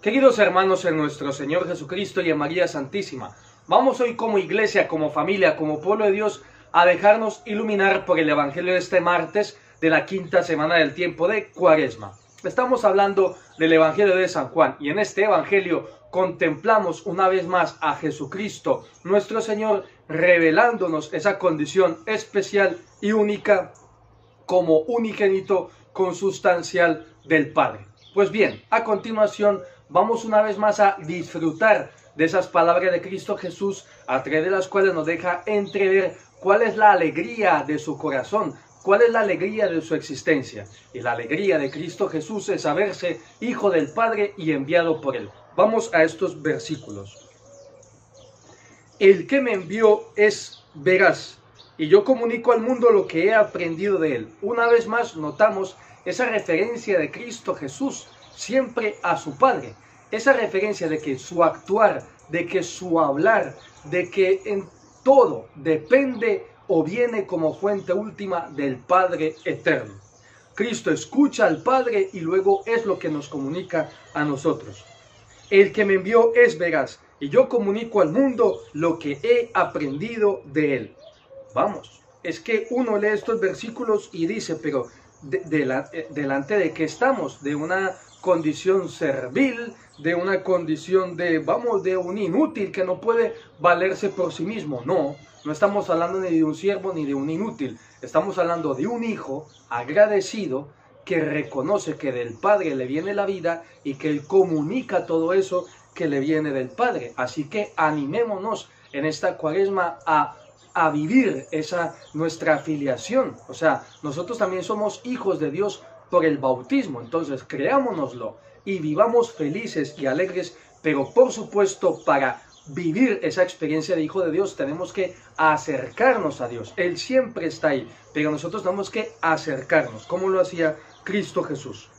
Queridos hermanos en nuestro Señor Jesucristo y en María Santísima, vamos hoy como iglesia, como familia, como pueblo de Dios a dejarnos iluminar por el Evangelio de este martes de la quinta semana del tiempo de Cuaresma. Estamos hablando del Evangelio de San Juan y en este Evangelio contemplamos una vez más a Jesucristo, nuestro Señor, revelándonos esa condición especial y única como unigénito consustancial del Padre. Pues bien, a continuación vamos una vez más a disfrutar de esas palabras de Cristo Jesús, a través de las cuales nos deja entrever cuál es la alegría de su corazón, cuál es la alegría de su existencia. Y la alegría de Cristo Jesús es saberse Hijo del Padre y enviado por Él. Vamos a estos versículos. El que me envió es veraz, y yo comunico al mundo lo que he aprendido de Él. Una vez más notamos esa referencia de Cristo Jesús siempre a su Padre, esa referencia de que su actuar, de que su hablar, de que en todo depende o viene como fuente última del Padre eterno. Cristo escucha al Padre y luego es lo que nos comunica a nosotros. El que me envió es veraz, y yo comunico al mundo lo que he aprendido de Él. Vamos, es que uno lee estos versículos y dice, pero delante de qué estamos, de una condición servil, de una condición de un inútil que no puede valerse por sí mismo. No estamos hablando ni de un siervo ni de un inútil, estamos hablando de un hijo agradecido que reconoce que del Padre le viene la vida y que Él comunica todo eso que le viene del Padre. Así que animémonos en esta Cuaresma a vivir esa nuestra filiación. O sea, nosotros también somos hijos de Dios por el bautismo. Entonces, creámonoslo y vivamos felices y alegres, pero por supuesto, para vivir esa experiencia de hijo de Dios, tenemos que acercarnos a Dios. Él siempre está ahí, pero nosotros tenemos que acercarnos, como lo hacía Cristo Jesús.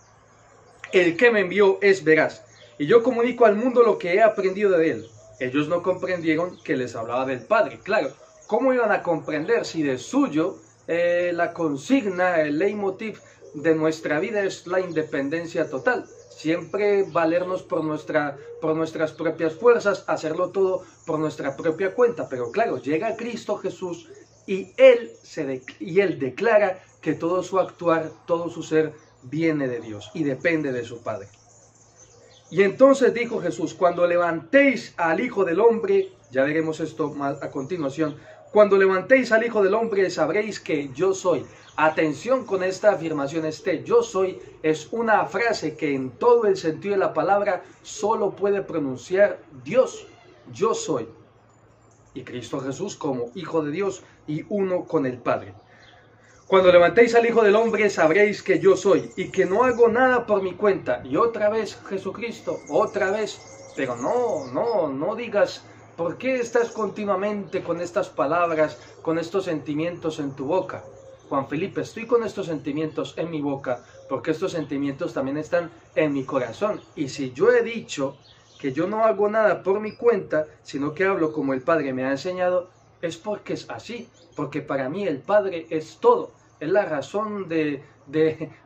El que me envió es veraz, y yo comunico al mundo lo que he aprendido de Él. Ellos no comprendieron que les hablaba del Padre. Claro, ¿cómo iban a comprender si de suyo la consigna, el leitmotiv de nuestra vida es la independencia total? Siempre valernos por nuestras propias fuerzas, hacerlo todo por nuestra propia cuenta. Pero claro, llega Cristo Jesús y Él declara que todo su actuar, todo su ser viene de Dios y depende de su Padre. Y entonces dijo Jesús, cuando levantéis al Hijo del Hombre, ya veremos esto más a continuación, cuando levantéis al Hijo del Hombre sabréis que yo soy. Atención con esta afirmación, yo soy es una frase que en todo el sentido de la palabra solo puede pronunciar Dios. Yo soy. Y Cristo Jesús como Hijo de Dios y uno con el Padre. Cuando levantéis al Hijo del Hombre sabréis que yo soy y que no hago nada por mi cuenta. Y otra vez Jesucristo, otra vez. Pero no digas, ¿por qué estás continuamente con estas palabras, con estos sentimientos en tu boca? Juan Felipe, estoy con estos sentimientos en mi boca porque estos sentimientos también están en mi corazón. Y si yo he dicho que yo no hago nada por mi cuenta, sino que hablo como el Padre me ha enseñado, es porque es así, porque para mí el Padre es todo, es la razón de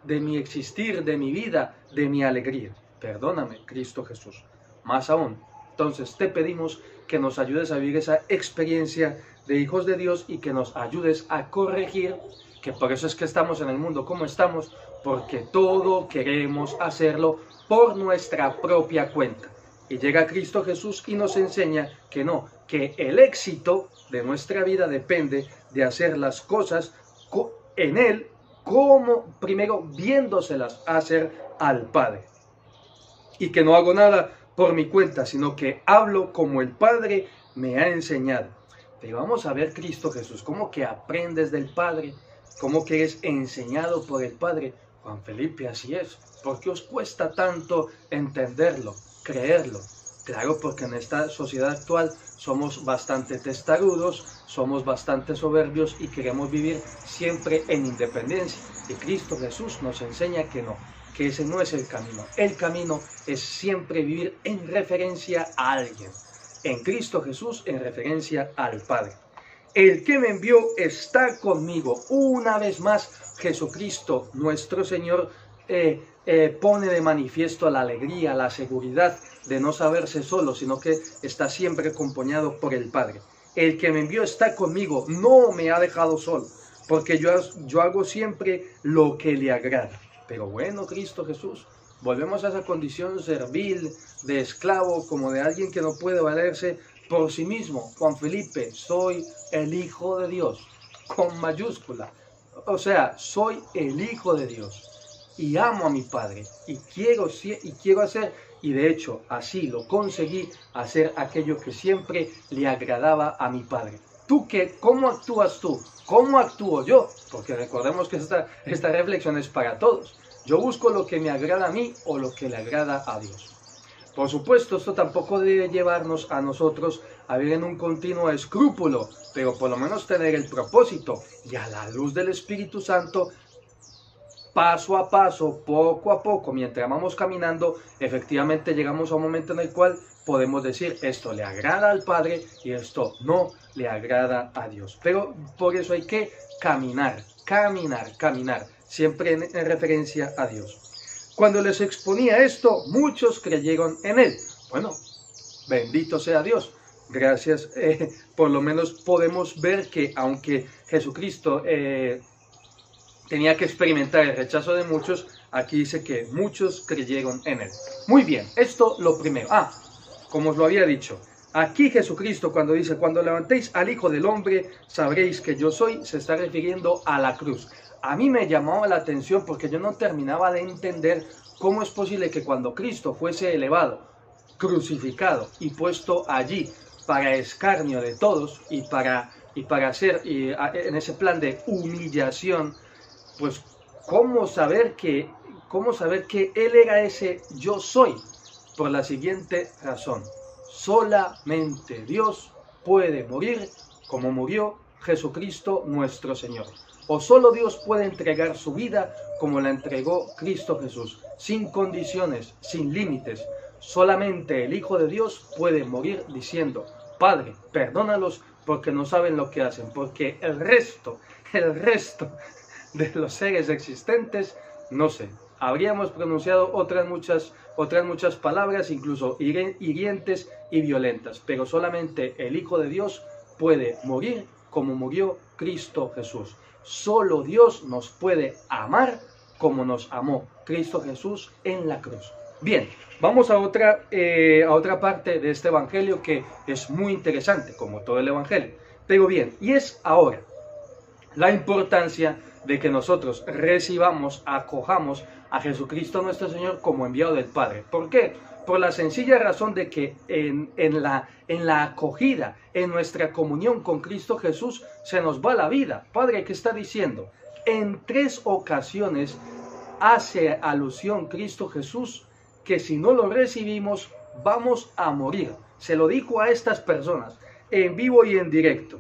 mi existir, de mi vida, de mi alegría. Perdóname, Cristo Jesús. Más aún, entonces te pedimos que nos ayudes a vivir esa experiencia de hijos de Dios y que nos ayudes a corregir, que por eso es que estamos en el mundo como estamos, porque todo queremos hacerlo por nuestra propia cuenta. Y llega Cristo Jesús y nos enseña que no, que el éxito de nuestra vida depende de hacer las cosas en Él, como primero viéndoselas hacer al Padre. Y que no hago nada por mi cuenta, sino que hablo como el Padre me ha enseñado. Pero vamos a ver Cristo Jesús, cómo que aprendes del Padre, cómo que eres enseñado por el Padre. Juan Felipe, así es. ¿Por qué os cuesta tanto entenderlo, creerlo? Claro, porque en esta sociedad actual somos bastante testarudos, somos bastante soberbios y queremos vivir siempre en independencia. Y Cristo Jesús nos enseña que no, que ese no es el camino. El camino es siempre vivir en referencia a alguien. En Cristo Jesús, en referencia al Padre. El que me envió está conmigo. Una vez más, Jesucristo, nuestro Señor, pone de manifiesto la alegría, la seguridad de no saberse solo, sino que está siempre acompañado por el Padre. El que me envió está conmigo, no me ha dejado solo, porque yo hago siempre lo que le agrada. Pero bueno, Cristo Jesús, volvemos a esa condición servil, de esclavo, como de alguien que no puede valerse por sí mismo. Juan Felipe, soy el Hijo de Dios, con mayúscula. O sea, soy el Hijo de Dios y amo a mi Padre y quiero hacer, y de hecho así lo conseguí, hacer aquello que siempre le agradaba a mi Padre. ¿Tú qué? ¿Cómo actúas tú? ¿Cómo actúo yo? Porque recordemos que esta reflexión es para todos. Yo busco lo que me agrada a mí o lo que le agrada a Dios. Por supuesto, esto tampoco debe llevarnos a nosotros a vivir en un continuo escrúpulo, pero por lo menos tener el propósito y a la luz del Espíritu Santo, paso a paso, poco a poco, mientras vamos caminando, efectivamente llegamos a un momento en el cual podemos decir, esto le agrada al Padre y esto no le agrada a Dios. Pero por eso hay que caminar, siempre en referencia a Dios. Cuando les exponía esto, muchos creyeron en él. Bueno, bendito sea Dios. Gracias, por lo menos podemos ver que aunque Jesucristo tenía que experimentar el rechazo de muchos, aquí dice que muchos creyeron en él. Muy bien, esto lo primero. Como os lo había dicho, aquí Jesucristo cuando dice, cuando levantéis al Hijo del Hombre, sabréis que yo soy, se está refiriendo a la cruz. A mí me llamaba la atención porque yo no terminaba de entender cómo es posible que cuando Cristo fuese elevado, crucificado y puesto allí para escarnio de todos y para hacer en ese plan de humillación, pues cómo saber que Él era ese yo soy. Por la siguiente razón, solamente Dios puede morir como murió Jesucristo nuestro Señor. O solo Dios puede entregar su vida como la entregó Cristo Jesús, sin condiciones, sin límites. Solamente el Hijo de Dios puede morir diciendo, Padre, perdónalos porque no saben lo que hacen, porque el resto de los seres existentes, no sé, habríamos pronunciado otras muchas palabras, incluso hirientes y violentas, pero solamente el Hijo de Dios puede morir como murió Cristo Jesús. Solo Dios nos puede amar como nos amó Cristo Jesús en la cruz. Bien, vamos a otra parte de este evangelio que es muy interesante, como todo el evangelio. Pero bien, y es ahora la importancia de que nosotros recibamos, acojamos a Jesucristo nuestro Señor como enviado del Padre. ¿Por qué? Por la sencilla razón de que en la acogida, en nuestra comunión con Cristo Jesús, se nos va la vida. Padre, ¿qué está diciendo? En 3 ocasiones hace alusión Cristo Jesús que si no lo recibimos, vamos a morir. Se lo dijo a estas personas, en vivo y en directo.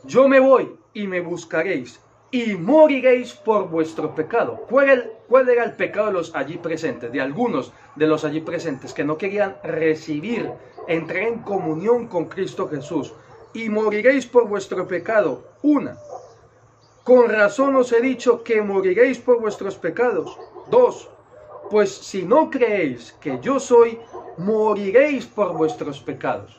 Yo me voy y me buscaréis, y moriréis por vuestro pecado. ¿Cuál era el pecado de los allí presentes? De algunos de los allí presentes que no querían recibir, entrar en comunión con Cristo Jesús. Y moriréis por vuestro pecado. 1. Con razón os he dicho que moriréis por vuestros pecados. 2. Pues si no creéis que yo soy, moriréis por vuestros pecados.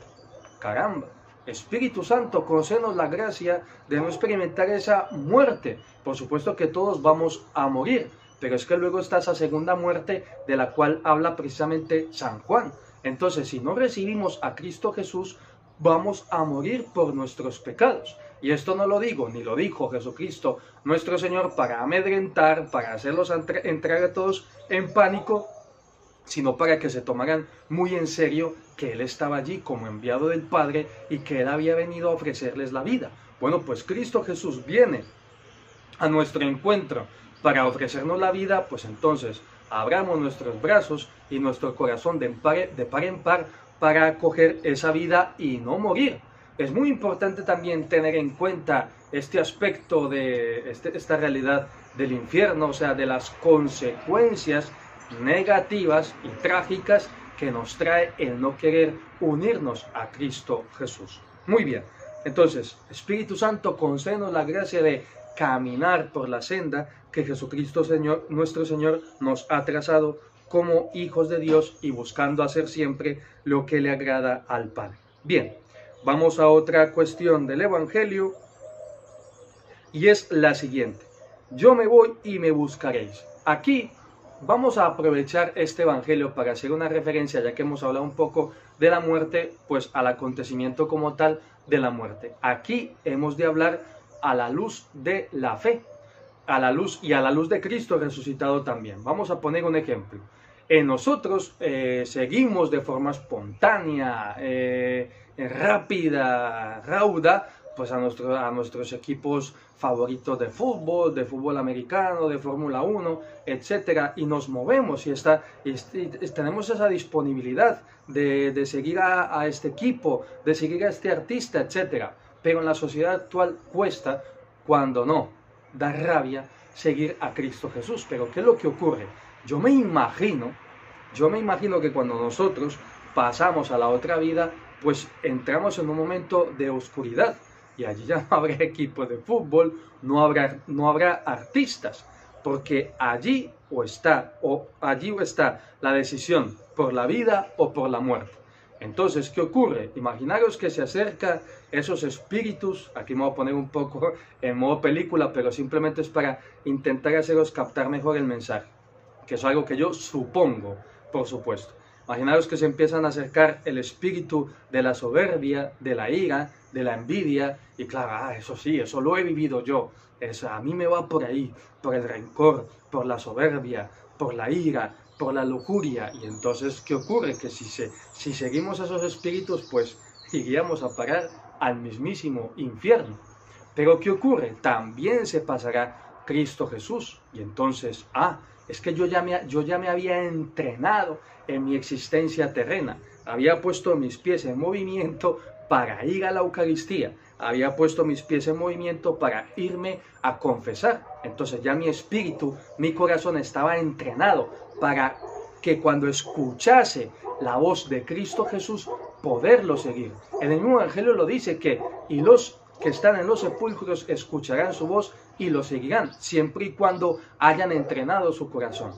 Caramba. Espíritu Santo, concédenos la gracia de no experimentar esa muerte. Por supuesto que todos vamos a morir, pero es que luego está esa segunda muerte de la cual habla precisamente San Juan. Entonces, si no recibimos a Cristo Jesús, vamos a morir por nuestros pecados. Y esto no lo digo, ni lo dijo Jesucristo nuestro Señor para amedrentar, para hacerlos entrar a todos en pánico, sino para que se tomaran muy en serio que Él estaba allí como enviado del Padre y que Él había venido a ofrecerles la vida. Bueno, pues Cristo Jesús viene a nuestro encuentro para ofrecernos la vida, pues entonces abramos nuestros brazos y nuestro corazón de par en par para acoger esa vida y no morir. Es muy importante también tener en cuenta este aspecto de esta realidad del infierno, o sea, de las consecuencias negativas y trágicas que nos trae el no querer unirnos a Cristo Jesús. Muy bien, entonces, Espíritu Santo, concédenos la gracia de caminar por la senda que Jesucristo Señor, nuestro Señor nos ha trazado como hijos de Dios y buscando hacer siempre lo que le agrada al Padre. Bien, vamos a otra cuestión del Evangelio y es la siguiente. Yo me voy y me buscaréis. Aquí vamos a aprovechar este Evangelio para hacer una referencia, ya que hemos hablado un poco de la muerte, pues al acontecimiento como tal de la muerte. Aquí hemos de hablar a la luz de la fe, a la luz de Cristo resucitado también. Vamos a poner un ejemplo. Nosotros seguimos de forma espontánea, rápida, rauda, pues a nuestros equipos favoritos de fútbol americano, de Fórmula 1, etcétera, y nos movemos y tenemos esa disponibilidad de seguir a este equipo, de seguir a este artista, etcétera. Pero en la sociedad actual cuesta, cuando no, da rabia seguir a Cristo Jesús. Pero ¿qué es lo que ocurre? Yo me imagino que cuando nosotros pasamos a la otra vida, pues entramos en un momento de oscuridad y allí ya no habrá equipos de fútbol, no habrá artistas, porque allí está la decisión por la vida o por la muerte. Entonces, ¿qué ocurre? Imaginaros que se acercan esos espíritus, aquí me voy a poner un poco en modo película, pero simplemente es para intentar haceros captar mejor el mensaje, que es algo que yo supongo, por supuesto. Imaginaros que se empiezan a acercar el espíritu de la soberbia, de la ira, de la envidia, y claro, eso sí, eso lo he vivido yo, a mí me va por ahí, por el rencor, por la soberbia, por la ira, por la lujuria. Y entonces, ¿qué ocurre? Que si seguimos a esos espíritus, pues iríamos a parar al mismísimo infierno. Pero ¿qué ocurre? También se pasará Cristo Jesús, y entonces, es que yo ya me había entrenado en mi existencia terrena, había puesto mis pies en movimiento para ir a la Eucaristía, había puesto mis pies en movimiento para irme a confesar. Entonces ya mi espíritu, mi corazón estaba entrenado para que cuando escuchase la voz de Cristo Jesús, poderlo seguir. En el mismo Evangelio lo dice y los que están en los sepulcros escucharán su voz y lo seguirán, siempre y cuando hayan entrenado su corazón.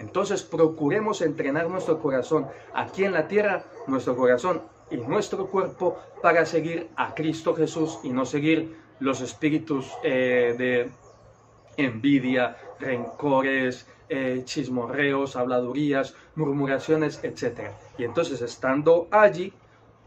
Entonces procuremos entrenar nuestro corazón aquí en la tierra, nuestro corazón y nuestro cuerpo, para seguir a Cristo Jesús y no seguir los espíritus de envidia, rencores, chismorreos, habladurías, murmuraciones, etc. Y entonces, estando allí,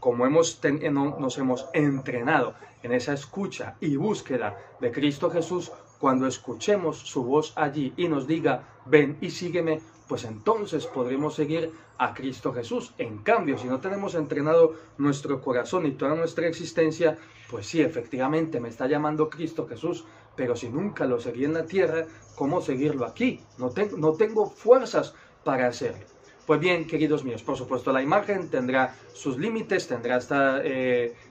como nos hemos entrenado en esa escucha y búsqueda de Cristo Jesús, cuando escuchemos su voz allí y nos diga, ven y sígueme, pues entonces podremos seguir a Cristo Jesús. En cambio, si no tenemos entrenado nuestro corazón y toda nuestra existencia, pues sí, efectivamente me está llamando Cristo Jesús, pero si nunca lo seguí en la tierra, ¿cómo seguirlo aquí? No tengo fuerzas para hacerlo. Pues bien, queridos míos, por supuesto la imagen tendrá sus límites, tendrá hasta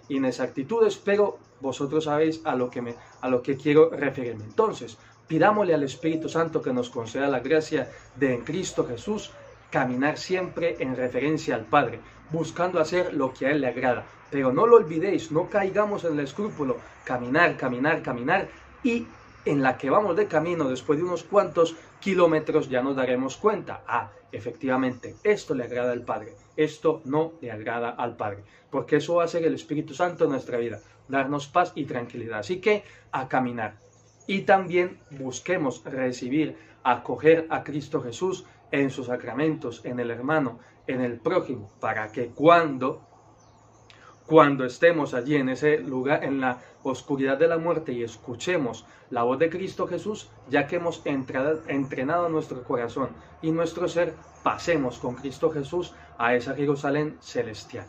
inexactitudes, pero vosotros sabéis a lo que quiero referirme. Entonces, pidámosle al Espíritu Santo que nos conceda la gracia de en Cristo Jesús caminar siempre en referencia al Padre, buscando hacer lo que a Él le agrada. Pero no lo olvidéis, no caigamos en el escrúpulo, caminar, caminar, caminar, y en la que vamos de camino, después de unos cuantos kilómetros, ya nos daremos cuenta, efectivamente, esto le agrada al Padre, esto no le agrada al Padre, porque eso va a ser el Espíritu Santo en nuestra vida, darnos paz y tranquilidad. Así que a caminar. Y también busquemos recibir, acoger a Cristo Jesús en sus sacramentos, en el hermano, en el prójimo, para que cuando estemos allí en ese lugar, en la oscuridad de la muerte, y escuchemos la voz de Cristo Jesús, ya que hemos entrenado nuestro corazón y nuestro ser, pasemos con Cristo Jesús a esa Jerusalén celestial.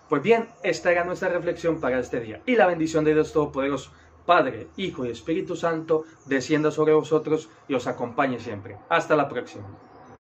Pues bien, esta era nuestra reflexión para este día, y la bendición de Dios Todopoderoso, Padre, Hijo y Espíritu Santo, descienda sobre vosotros y os acompañe siempre. Hasta la próxima.